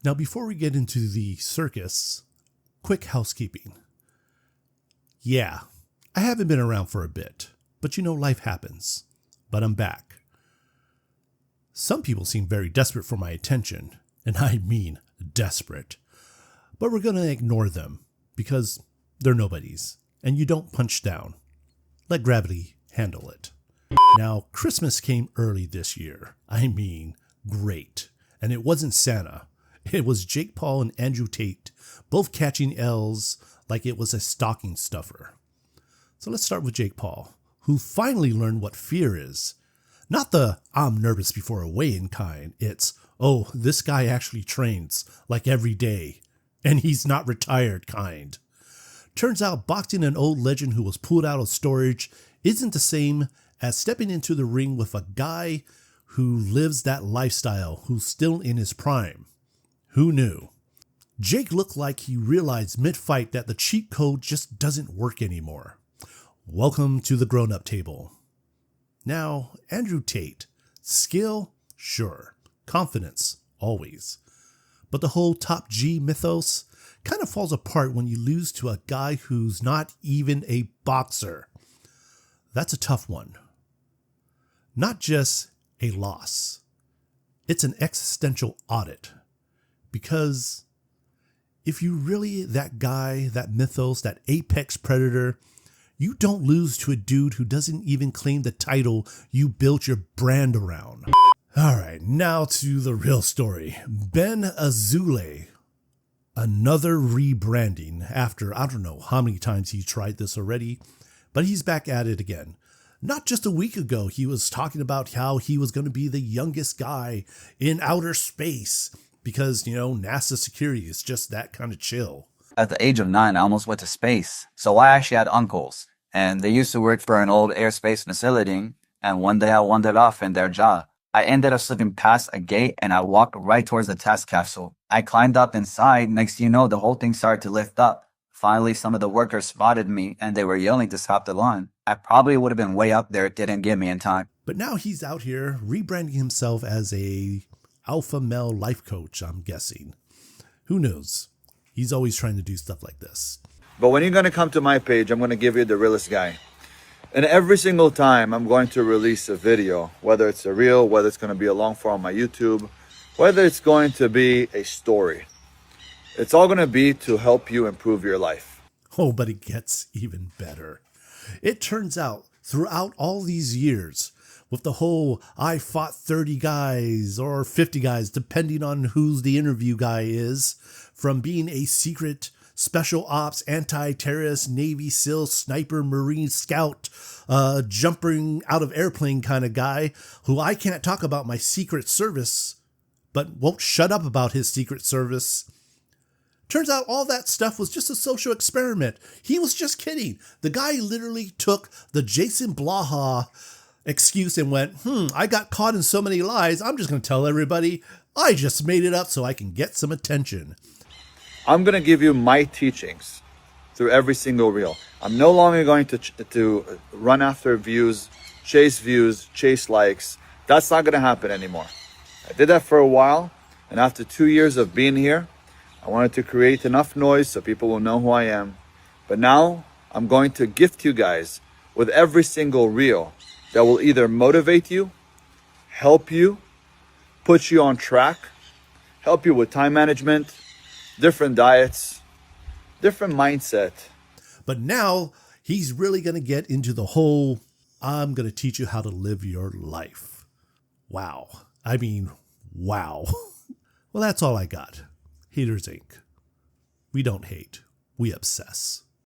Now, before we get into the circus, quick housekeeping. Yeah, I haven't been around for a bit, but life happens. But I'm back. Some people seem very desperate for my attention, and I mean desperate. But we're going to ignore them because they're nobodies, and you don't punch down. Let gravity handle it. Now, Christmas came early this year. I mean, great. And it wasn't Santa. It was jakepaul and AndrewTate, both catching L's like it was a stocking stuffer. So let's start with jakepaul, who finally learned what fear is. Not the I'm nervous before a weigh-in kind. It's, oh, this guy actually trains like every day, and he's not retired kind. Turns out boxing an old legend who was pulled out of storage isn't the same as stepping into the ring with a guy who lives that lifestyle, who's still in his prime. Who knew? Jake looked like he realized mid-fight that the cheat code just doesn't work anymore. Welcome to the grown-up table. Now, AndrewTate. Skill? Sure. Confidence? Always. But the whole top G mythos kind of falls apart when you lose to a guy who's not even a boxer. That's a tough one. Not just a loss. It's an existential audit. Because if you're really that guy, that mythos, that apex predator, you don't lose to a dude who doesn't even claim the title you built your brand around. All right, now to the real story. Ben Azoulay. Another rebranding after I don't know how many times he tried this already, but he's back at it again. Not just a week ago, he was talking about how he was going to be the youngest guy in outer space because, NASA security is just that kind of chill. At the age of 9, I almost went to space. So I actually had uncles, and they used to work for an old airspace facility, and one day I wandered off in their job. I ended up slipping past a gate, and I walked right towards the test capsule. I climbed up inside. Next thing you know, the whole thing started to lift up. Finally, some of the workers spotted me, and they were yelling to stop the line. I probably would have been way up there if they didn't get me in time. But now he's out here rebranding himself as a alpha male life coach, I'm guessing. Who knows? He's always trying to do stuff like this. But when you're going to come to my page, I'm going to give you the realest guy. And every single time I'm going to release a video, whether it's a reel, whether it's going to be a long form on my YouTube, whether it's going to be a story, it's all going to be to help you improve your life. Oh, but it gets even better. It turns out throughout all these years, with the whole I fought 30 guys or 50 guys, depending on who the interview guy is, from being a secret special ops, anti-terrorist, Navy SEAL, sniper, Marine scout, jumping out of airplane kind of guy who I can't talk about my secret service, but won't shut up about his secret service. Turns out all that stuff was just a social experiment. He was just kidding. The guy literally took the Jason Blaha excuse and went, I got caught in so many lies, I'm just going to tell everybody I just made it up so I can get some attention. I'm going to give you my teachings through every single reel. I'm no longer going to run after views, chase likes. That's not going to happen anymore. I did that for a while, and after 2 years of being here, I wanted to create enough noise so people will know who I am. But now I'm going to gift you guys with every single reel that will either motivate you, help you, put you on track, help you with time management, different diets, different mindset. But now he's really going to get into the whole, I'm going to teach you how to live your life. Wow. I mean, wow. Well, that's all I got. Haters Inc. We don't hate, we obsess.